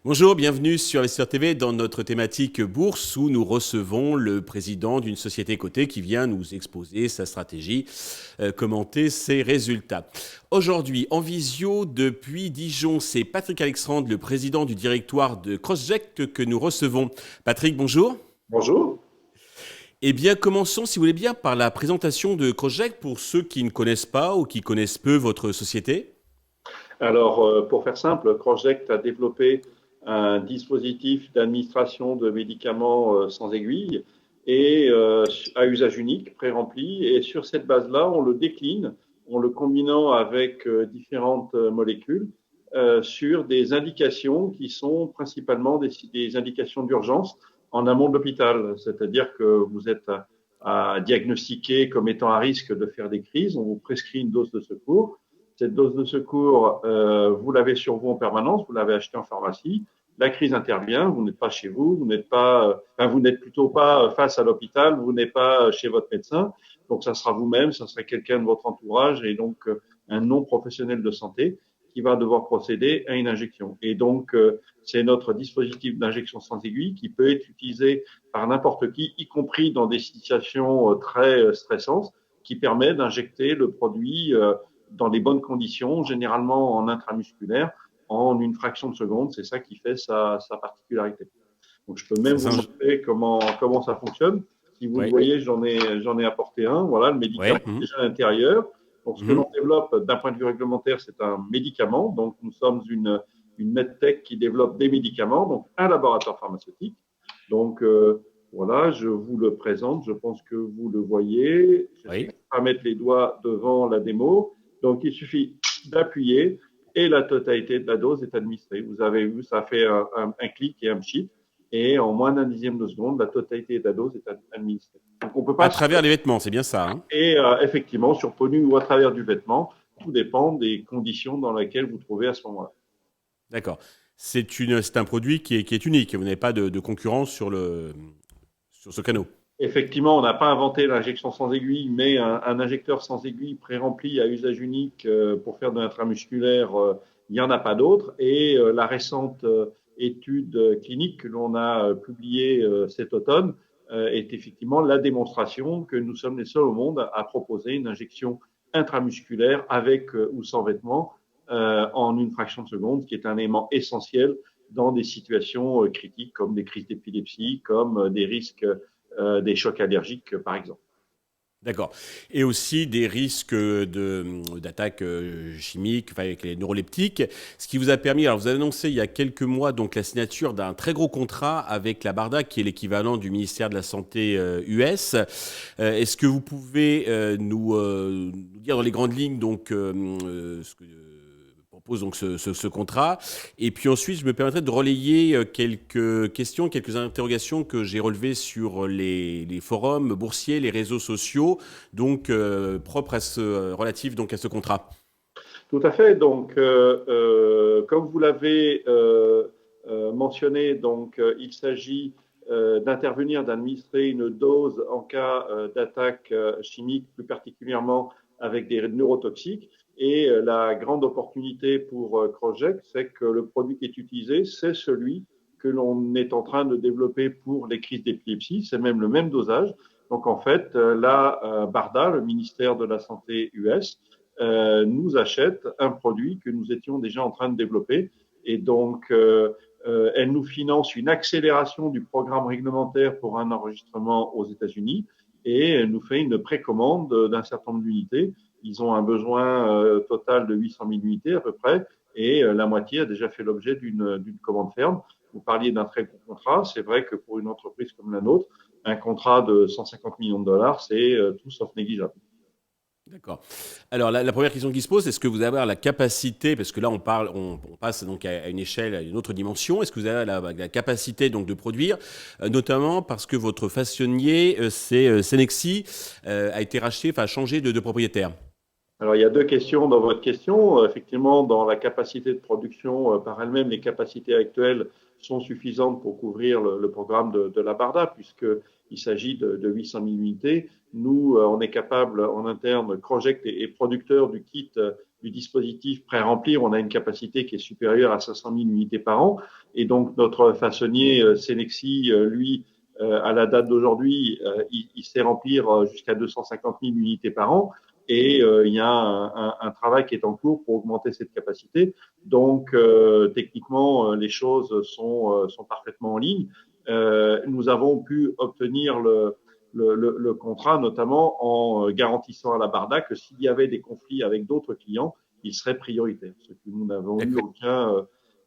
Bonjour, bienvenue sur Investisseur TV dans notre thématique bourse où nous recevons le président d'une société cotée qui vient nous exposer sa stratégie, commenter ses résultats. Aujourd'hui, en visio depuis Dijon, c'est Patrick Alexandre, le président du directoire de Crossject que nous recevons. Patrick, bonjour. Bonjour. Eh bien, commençons, si vous voulez bien, par la présentation de Crossject pour ceux qui ne connaissent pas ou qui connaissent peu votre société. Alors, pour faire simple, Crossject a développé un dispositif d'administration de médicaments sans aiguille et à usage unique, pré-rempli. Et sur cette base-là, on le décline en le combinant avec différentes molécules sur des indications qui sont principalement des indications d'urgence en amont de l'hôpital. C'est-à-dire que vous êtes à diagnostiquer comme étant à risque de faire des crises, on vous prescrit une dose de secours. Cette dose de secours, vous l'avez sur vous en permanence, vous l'avez achetée en pharmacie. La crise intervient, vous n'êtes pas chez vous, vous n'êtes plutôt pas face à l'hôpital, vous n'êtes pas chez votre médecin. Donc, ça sera vous-même, ça sera quelqu'un de votre entourage et donc un non-professionnel de santé qui va devoir procéder à une injection. Et donc, c'est notre dispositif d'injection sans aiguille qui peut être utilisé par n'importe qui, y compris dans des situations très stressantes, qui permet d'injecter le produit dans les bonnes conditions, généralement en intramusculaire, en une fraction de seconde. C'est ça qui fait sa particularité. Donc, je peux même vous montrer comment ça fonctionne. Si vous le voyez, j'en ai apporté un. Voilà, le médicament est déjà à l'intérieur. Donc, ce que l'on développe d'un point de vue réglementaire, c'est un médicament. Donc, nous sommes une medtech qui développe des médicaments, donc un laboratoire pharmaceutique. Donc, voilà, je vous le présente. Je pense que vous le voyez. Je ne vais pas mettre les doigts devant la démo. Donc, il suffit d'appuyer et la totalité de la dose est administrée. Vous avez vu, ça fait un clic et un pchit. Et en moins d'un dixième de seconde, la totalité de la dose est administrée. Donc, on peut pas à travers les vêtements, c'est bien ça. Hein. Et effectivement, sur peau nue ou à travers du vêtement, tout dépend des conditions dans lesquelles vous trouvez à ce moment-là. D'accord. C'est un produit qui est unique. Vous n'avez pas de concurrence sur ce créneau. Effectivement, on n'a pas inventé l'injection sans aiguille, mais un injecteur sans aiguille pré-rempli à usage unique pour faire de l'intramusculaire, il n'y en a pas d'autre. Et la récente étude clinique que l'on a publiée cet automne est effectivement la démonstration que nous sommes les seuls au monde à proposer une injection intramusculaire avec ou sans vêtements en une fraction de seconde, qui est un élément essentiel dans des situations critiques comme des crises d'épilepsie, comme des risques des chocs allergiques, par exemple. D'accord. Et aussi des risques d'attaques chimiques, avec les neuroleptiques, ce qui vous a permis, alors vous avez annoncé il y a quelques mois donc la signature d'un très gros contrat avec la BARDA, qui est l'équivalent du ministère de la Santé US. Est-ce que vous pouvez nous dire dans les grandes lignes donc ce que propose donc ce contrat. Et puis ensuite, je me permettrai de relayer quelques questions, quelques interrogations que j'ai relevées sur les forums boursiers, les réseaux sociaux, donc propres relatifs donc à ce contrat. Tout à fait. Donc, comme vous l'avez mentionné, donc il s'agit d'intervenir, d'administrer une dose en cas d'attaque chimique, plus particulièrement avec des neurotoxiques. Et la grande opportunité pour Crossject, c'est que le produit qui est utilisé, c'est celui que l'on est en train de développer pour les crises d'épilepsie. C'est même le même dosage. Donc, en fait, la BARDA, le ministère de la Santé US, nous achète un produit que nous étions déjà en train de développer. Et donc, elle nous finance une accélération du programme réglementaire pour un enregistrement aux États-Unis et elle nous fait une précommande d'un certain nombre d'unités. Ils ont un besoin total de 800 000 unités à peu près et la moitié a déjà fait l'objet d'une commande ferme. Vous parliez d'un très gros contrat. C'est vrai que pour une entreprise comme la nôtre, un contrat de 150 millions de dollars, c'est tout sauf négligeable. D'accord. Alors la première question qui se pose, est-ce que vous avez la capacité, parce que là on passe donc à une échelle, à une autre dimension, est-ce que vous avez la capacité donc de produire, notamment parce que votre façonnier, c'est Cenexi, a été racheté, enfin a changé de propriétaire. Alors, il y a deux questions dans votre question. Effectivement, dans la capacité de production par elle-même, les capacités actuelles sont suffisantes pour couvrir le programme de la BARDA, puisque il s'agit de 800 000 unités. Nous, on est capable en interne, Croject est producteur du kit du dispositif pré-remplir. On a une capacité qui est supérieure à 500 000 unités par an. Et donc, notre façonnier Senexi, lui, à la date d'aujourd'hui, il sait remplir jusqu'à 250 000 unités par an. Et il y a un travail qui est en cours pour augmenter cette capacité. Donc, techniquement, les choses sont parfaitement en ligne. Nous avons pu obtenir le contrat, notamment en garantissant à la Barda que s'il y avait des conflits avec d'autres clients, ils seraient prioritaires, ce que nous n'avons eu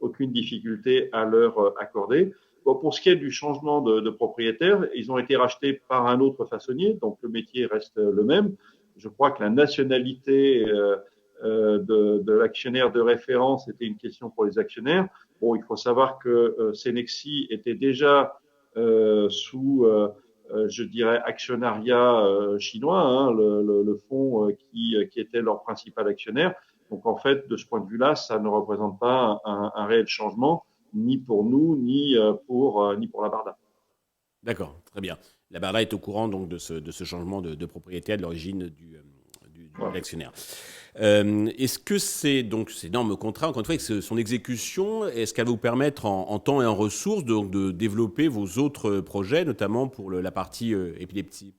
aucune difficulté à leur accorder. Bon, pour ce qui est du changement de propriétaire, ils ont été rachetés par un autre façonnier, donc le métier reste le même. Je crois que la nationalité de l'actionnaire de référence était une question pour les actionnaires. Bon, il faut savoir que Senexi était déjà sous, je dirais, actionnariat chinois, hein, le fonds qui était leur principal actionnaire. Donc, en fait, de ce point de vue-là, ça ne représente pas un réel changement, ni pour nous, ni pour la Barda. D'accord, très bien. La Barda est au courant donc de ce changement de propriétaire de l'origine de Voilà. l'actionnaire. Est-ce que c'est donc ces énormes contrats, encore une fois, avec son exécution, est-ce qu'elle va vous permettre en temps et en ressources donc, de développer vos autres projets, notamment pour la partie épilepsie?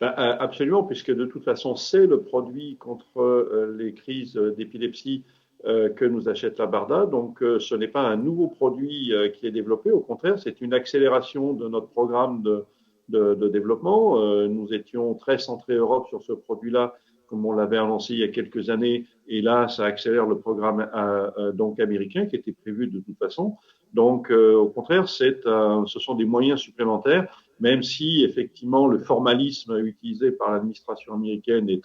Absolument, puisque de toute façon, c'est le produit contre les crises d'épilepsie que nous achète la Barda. Donc, ce n'est pas un nouveau produit qui est développé. Au contraire, c'est une accélération de notre programme de développement. Nous étions très centrés Europe sur ce produit-là, comme on l'avait annoncé il y a quelques années. Et là, ça accélère le programme donc américain qui était prévu de toute façon. Donc, au contraire, ce sont des moyens supplémentaires, même si effectivement le formalisme utilisé par l'administration américaine est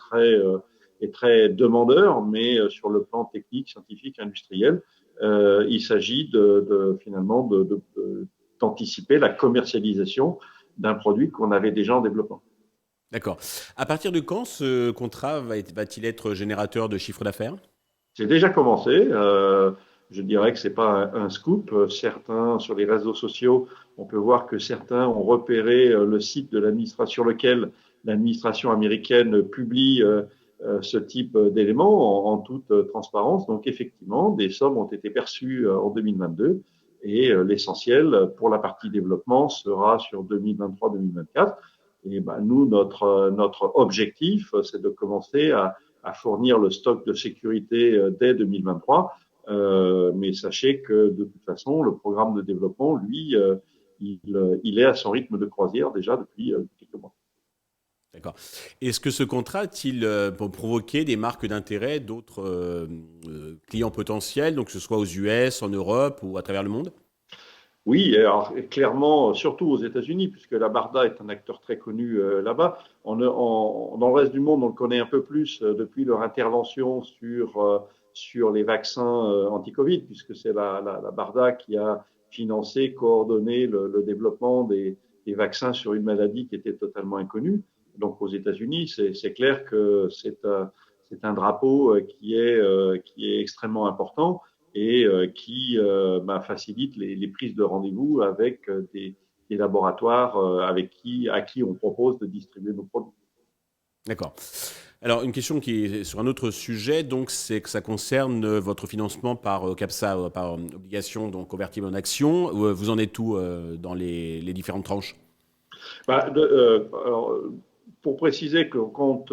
très demandeur, mais sur le plan technique, scientifique, industriel, il s'agit finalement d'anticiper la commercialisation d'un produit qu'on avait déjà en développement. D'accord. À partir de quand ce contrat va-t-il être générateur de chiffre d'affaires? C'est déjà commencé. Je dirais que c'est pas un scoop. Certains, sur les réseaux sociaux, on peut voir que certains ont repéré le site de l'administration, sur lequel l'administration américaine publie ce type d'éléments en toute transparence. Donc, effectivement, des sommes ont été perçues en 2022 et l'essentiel pour la partie développement sera sur 2023-2024. Et ben, nous, notre objectif, c'est de commencer à fournir le stock de sécurité dès 2023. Mais sachez que de toute façon, le programme de développement, lui, il est à son rythme de croisière déjà depuis quelques mois. D'accord. Est-ce que ce contrat a-t-il provoqué des marques d'intérêt d'autres clients potentiels, donc que ce soit aux US, en Europe ou à travers le monde? Oui, alors clairement, surtout aux États-Unis, puisque la Barda est un acteur très connu là-bas. Dans le reste du monde, on le connaît un peu plus depuis leur intervention sur les vaccins anti-Covid, puisque c'est la Barda qui a financé, coordonné le développement des vaccins sur une maladie qui était totalement inconnue. Donc aux États-Unis, c'est clair que c'est un drapeau qui est extrêmement important et qui facilite les prises de rendez-vous avec des laboratoires à qui on propose de distribuer nos produits. D'accord. Alors, une question qui est sur un autre sujet, donc, c'est que ça concerne votre financement par CAPSA, par obligation donc convertible en action. Vous en êtes où dans les différentes tranches? Alors, pour préciser que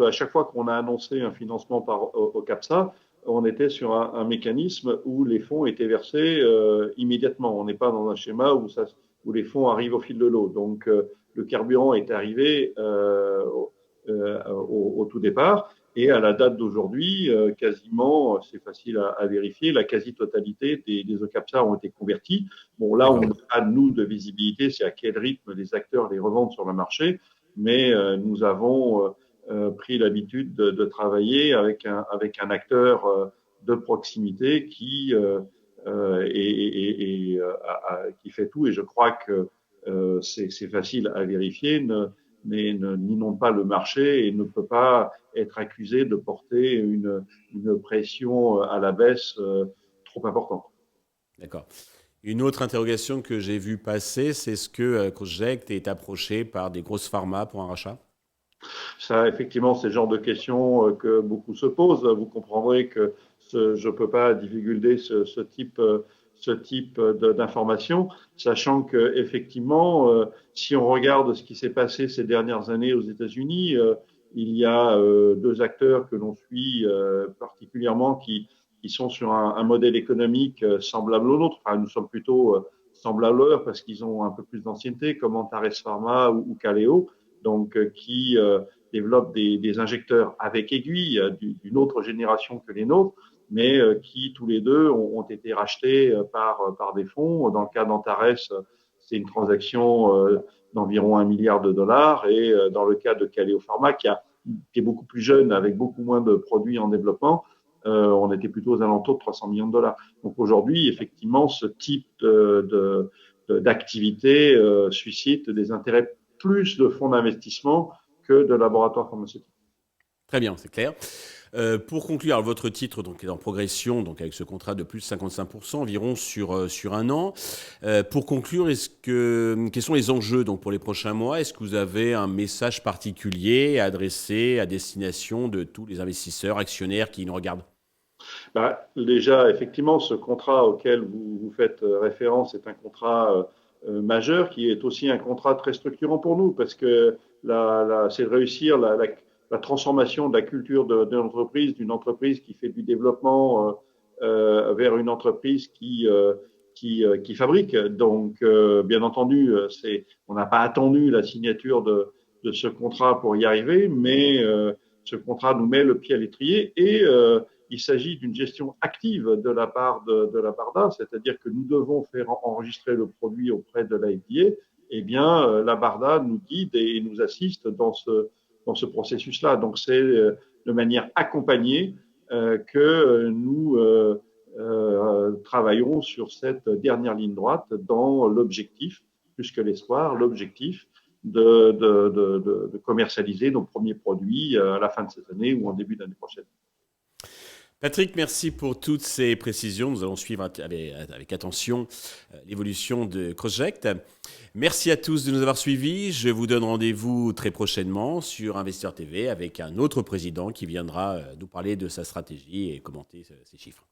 à chaque fois qu'on a annoncé un financement au CAPSA, on était sur un mécanisme où les fonds étaient versés immédiatement. On n'est pas dans un schéma où les fonds arrivent au fil de l'eau. Donc, le carburant est arrivé au tout départ. Et à la date d'aujourd'hui, quasiment, c'est facile à vérifier, la quasi-totalité des OCAPSA ont été convertis. Bon, là, on n'a pas, nous, de visibilité, c'est à quel rythme les acteurs les revendent sur le marché, mais nous avons pris l'habitude de travailler avec un acteur de proximité qui qui fait tout. Et je crois que c'est facile à vérifier. Mais n'inonde pas le marché et ne peut pas être accusé de porter une pression à la baisse trop importante. D'accord. Une autre interrogation que j'ai vue passer, c'est est-ce que Crossgect est approché par des grosses pharma pour un rachat? Ça, effectivement, c'est le genre de questions que beaucoup se posent. Vous comprendrez que je ne peux pas divulguer ce type d'informations, sachant que effectivement, si on regarde ce qui s'est passé ces dernières années aux États-Unis, il y a deux acteurs que l'on suit particulièrement qui sont sur un modèle économique semblable au nôtre. Enfin, nous sommes plutôt semblables à eux parce qu'ils ont un peu plus d'ancienneté, comme Antares Pharma ou Kaleo, donc qui développent des injecteurs avec aiguille d'une autre génération que les nôtres, mais qui tous les deux ont été rachetés par des fonds. Dans le cas d'Antares, c'est une transaction d'environ 1 milliard de dollars, et dans le cas de Kaleo Pharma, qui est beaucoup plus jeune, avec beaucoup moins de produits en développement, on était plutôt aux alentours de 300 millions de dollars. Donc aujourd'hui, effectivement, ce type d'activité suscite des intérêts plus de fonds d'investissement que de laboratoires pharmaceutiques. Très bien, c'est clair. Pour conclure, alors, votre titre donc, est en progression, donc avec ce contrat de plus de 55% environ sur un an. Pour conclure, quels sont les enjeux donc, pour les prochains mois? Est-ce que vous avez un message particulier à adresser à destination de tous les investisseurs, actionnaires qui nous regardent? Déjà, effectivement, ce contrat auquel vous faites référence est un contrat majeur, qui est aussi un contrat très structurant pour nous, parce que c'est de réussir la transformation de la culture de l'entreprise, d'une entreprise qui fait du développement vers une entreprise qui fabrique. Donc, bien entendu, on n'a pas attendu la signature de ce contrat pour y arriver, mais ce contrat nous met le pied à l'étrier, et il s'agit d'une gestion active de la part de la BARDA, c'est-à-dire que nous devons faire enregistrer le produit auprès de la FDA. Eh bien, la BARDA nous guide et nous assiste dans ce processus-là. Donc, c'est de manière accompagnée que nous travaillons sur cette dernière ligne droite dans l'objectif, plus que l'espoir, l'objectif de commercialiser nos premiers produits à la fin de cette année ou en début d'année prochaine. Patrick, merci pour toutes ces précisions. Nous allons suivre avec attention l'évolution de Crossgect. Merci à tous de nous avoir suivis. Je vous donne rendez-vous très prochainement sur Investisseur TV avec un autre président qui viendra nous parler de sa stratégie et commenter ses chiffres.